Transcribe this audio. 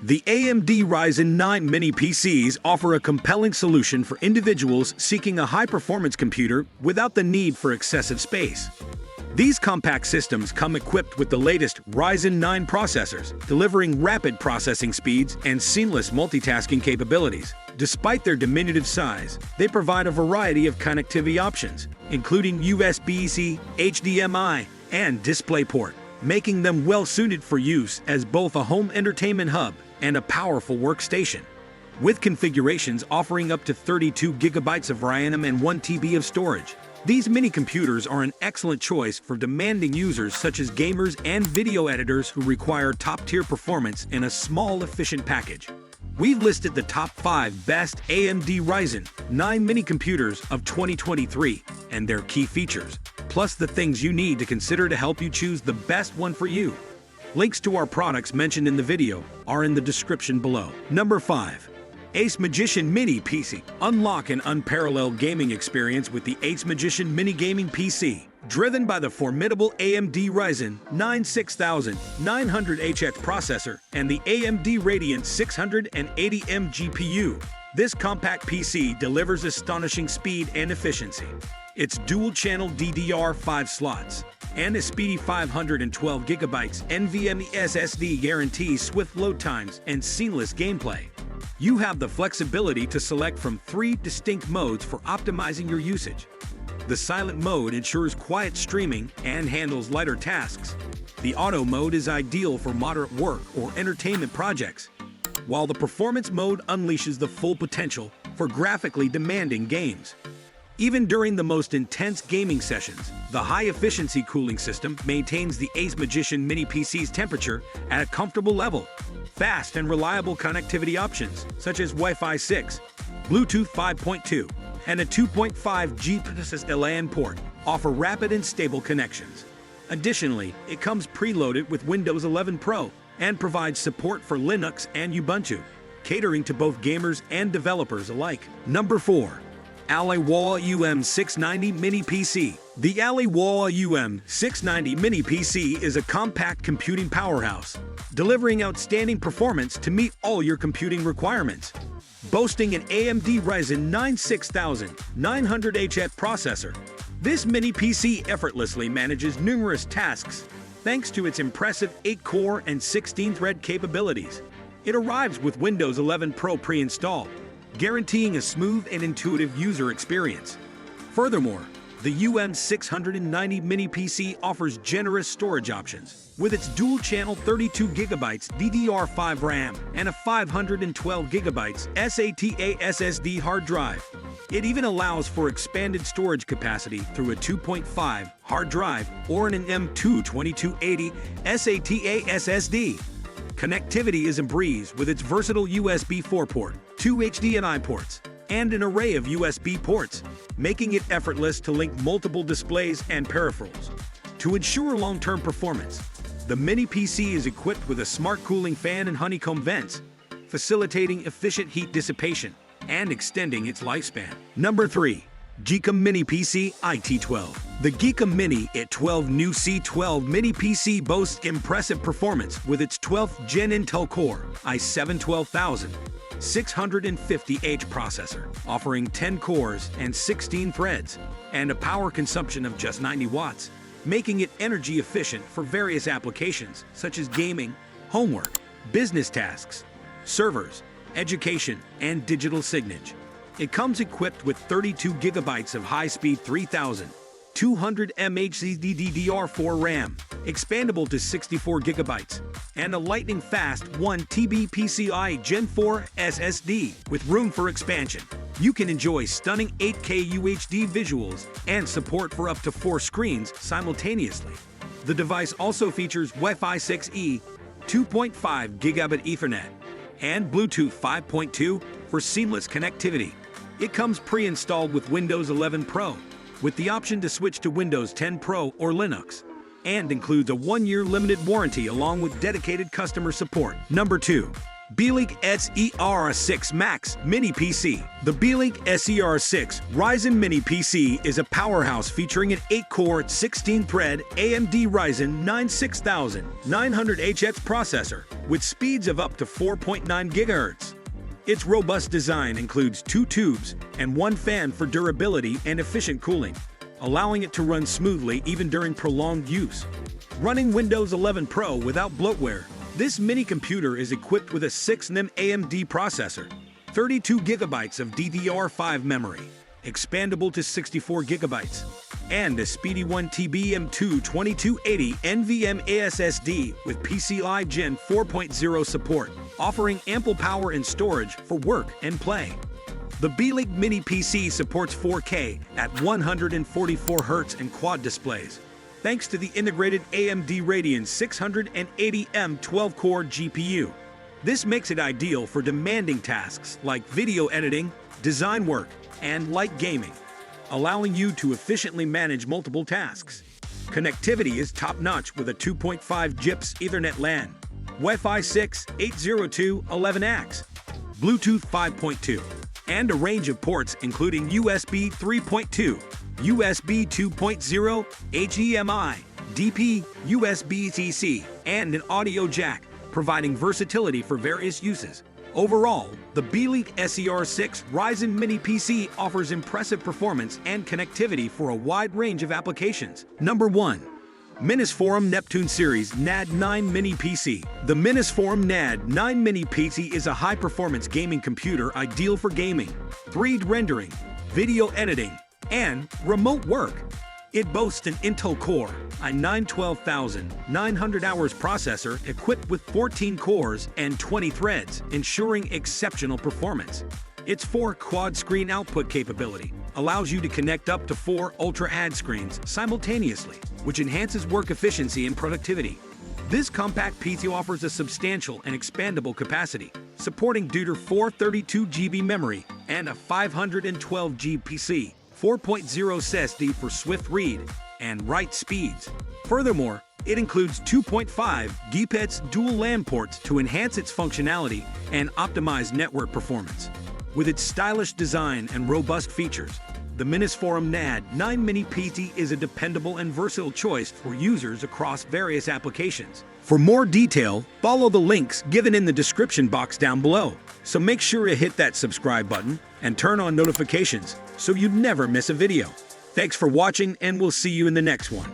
The AMD Ryzen 9 mini PCs offer a compelling solution for individuals seeking a high-performance computer without the need for excessive space. These compact systems come equipped with the latest Ryzen 9 processors, delivering rapid processing speeds and seamless multitasking capabilities. Despite their diminutive size, they provide a variety of connectivity options, including USB-C, HDMI, and DisplayPort, making them well-suited for use as both a home entertainment hub and a powerful workstation. With configurations offering up to 32 GB of RAM and 1 TB of storage, these mini computers are an excellent choice for demanding users such as gamers and video editors who require top-tier performance in a small, efficient package. We've listed the top 5 best AMD Ryzen 9 mini computers of 2023 and their key features, plus the things you need to consider to help you choose the best one for you. Links to our products mentioned in the video are in the description below. Number 5. Ace Magician Mini PC. Unlock an unparalleled gaming experience with the Ace Magician Mini Gaming PC. Driven by the formidable AMD Ryzen 9 6900HX processor and the AMD Radeon 680M GPU, this compact PC delivers astonishing speed and efficiency. Its dual-channel DDR5 slots and a speedy 512 GB NVMe SSD guarantees swift load times and seamless gameplay. You have the flexibility to select from 3 distinct modes for optimizing your usage. The silent mode ensures quiet streaming and handles lighter tasks. The auto mode is ideal for moderate work or entertainment projects, while the performance mode unleashes the full potential for graphically demanding games. Even during the most intense gaming sessions, the high-efficiency cooling system maintains the Ace Magician Mini PC's temperature at a comfortable level. Fast and reliable connectivity options, such as Wi-Fi 6, Bluetooth 5.2, and a 2.5G LAN port, offer rapid and stable connections. Additionally, it comes preloaded with Windows 11 Pro and provides support for Linux and Ubuntu, catering to both gamers and developers alike. Number 4. Alienware UM690 Mini PC. The Alienware UM690 Mini PC is a compact computing powerhouse, delivering outstanding performance to meet all your computing requirements. Boasting an AMD Ryzen 9 6900HX processor, this mini PC effortlessly manages numerous tasks thanks to its impressive 8-core and 16-thread capabilities. It arrives with Windows 11 Pro pre-installed, guaranteeing a smooth and intuitive user experience. Furthermore, the UM690 Mini PC offers generous storage options. With its dual-channel 32 GB DDR5 RAM and a 512 GB SATA SSD hard drive, it even allows for expanded storage capacity through a 2.5 hard drive or an M2 2280 SATA SSD. Connectivity is a breeze with its versatile USB 4 port, 2 HDMI ports, and an array of USB ports, making it effortless to link multiple displays and peripherals. To ensure long-term performance, the Mini PC is equipped with a smart cooling fan and honeycomb vents, facilitating efficient heat dissipation and extending its lifespan. Number 3. Geekom Mini PC IT12. The Geekom Mini IT12 new C12 Mini PC boasts impressive performance with its 12th Gen Intel Core i7-12650H processor, offering 10 cores and 16 threads, and a power consumption of just 90 watts, making it energy efficient for various applications such as gaming, homework, business tasks, servers, education, and digital signage. It comes equipped with 32 GB of high-speed 3200 mAh DDR4 RAM, expandable to 64 GB, and a lightning-fast 1 TB PCI Gen 4 SSD with room for expansion. You can enjoy stunning 8K UHD visuals and support for up to 4 screens simultaneously. The device also features Wi-Fi 6E, 2.5 Gigabit Ethernet, and Bluetooth 5.2 for seamless connectivity. It comes pre-installed with Windows 11 Pro, with the option to switch to Windows 10 Pro or Linux, and includes a 1-year limited warranty along with dedicated customer support. Number 2. Beelink SER6 Max Mini PC. The Beelink SER6 Ryzen Mini PC is a powerhouse featuring an 8-core, 16-thread AMD Ryzen 9 6900HX processor with speeds of up to 4.9 GHz. Its robust design includes 2 tubes and 1 fan for durability and efficient cooling, allowing it to run smoothly even during prolonged use. Running Windows 11 Pro without bloatware, this mini computer is equipped with a 6nm AMD processor, 32 GB of DDR5 memory, expandable to 64 GB, and a speedy 1TB M2 2280 NVMe SSD with PCIe Gen 4.0 support, offering ample power and storage for work and play. The Beelink Mini PC supports 4K at 144 Hz and quad displays, thanks to the integrated AMD Radeon 680M 12-core GPU. This makes it ideal for demanding tasks like video editing, design work, and light gaming, allowing you to efficiently manage multiple tasks. Connectivity is top-notch with a 2.5 GBps Ethernet LAN, Wi-Fi 6, 802.11ax, Bluetooth 5.2, and a range of ports including USB 3.2, USB 2.0, HDMI, DP, USB-C, and an audio jack, providing versatility for various uses. Overall, the Beelink SER6 Ryzen Mini PC offers impressive performance and connectivity for a wide range of applications. Number 1. Minisforum Neptune Series NAD 9 Mini PC. The Minisforum NAD 9 Mini PC is a high-performance gaming computer ideal for gaming, 3D rendering, video editing, and remote work. It boasts an Intel Core i9 12900 hours processor equipped with 14 cores and 20 threads, ensuring exceptional performance. Its 4 quad-screen output capability allows you to connect up to 4 Ultra-Add screens simultaneously, which enhances work efficiency and productivity. This compact PC offers a substantial and expandable capacity, supporting due to 432 GB memory and a 512 GB PC, 4.0 SSD for swift read and write speeds. Furthermore, it includes 2.5 GHz dual LAN ports to enhance its functionality and optimize network performance. With its stylish design and robust features, the Minisforum NAD 9 Mini PC is a dependable and versatile choice for users across various applications. For more detail, follow the links given in the description box down below. So make sure to hit that subscribe button and turn on notifications so you never miss a video. Thanks for watching, and we'll see you in the next one.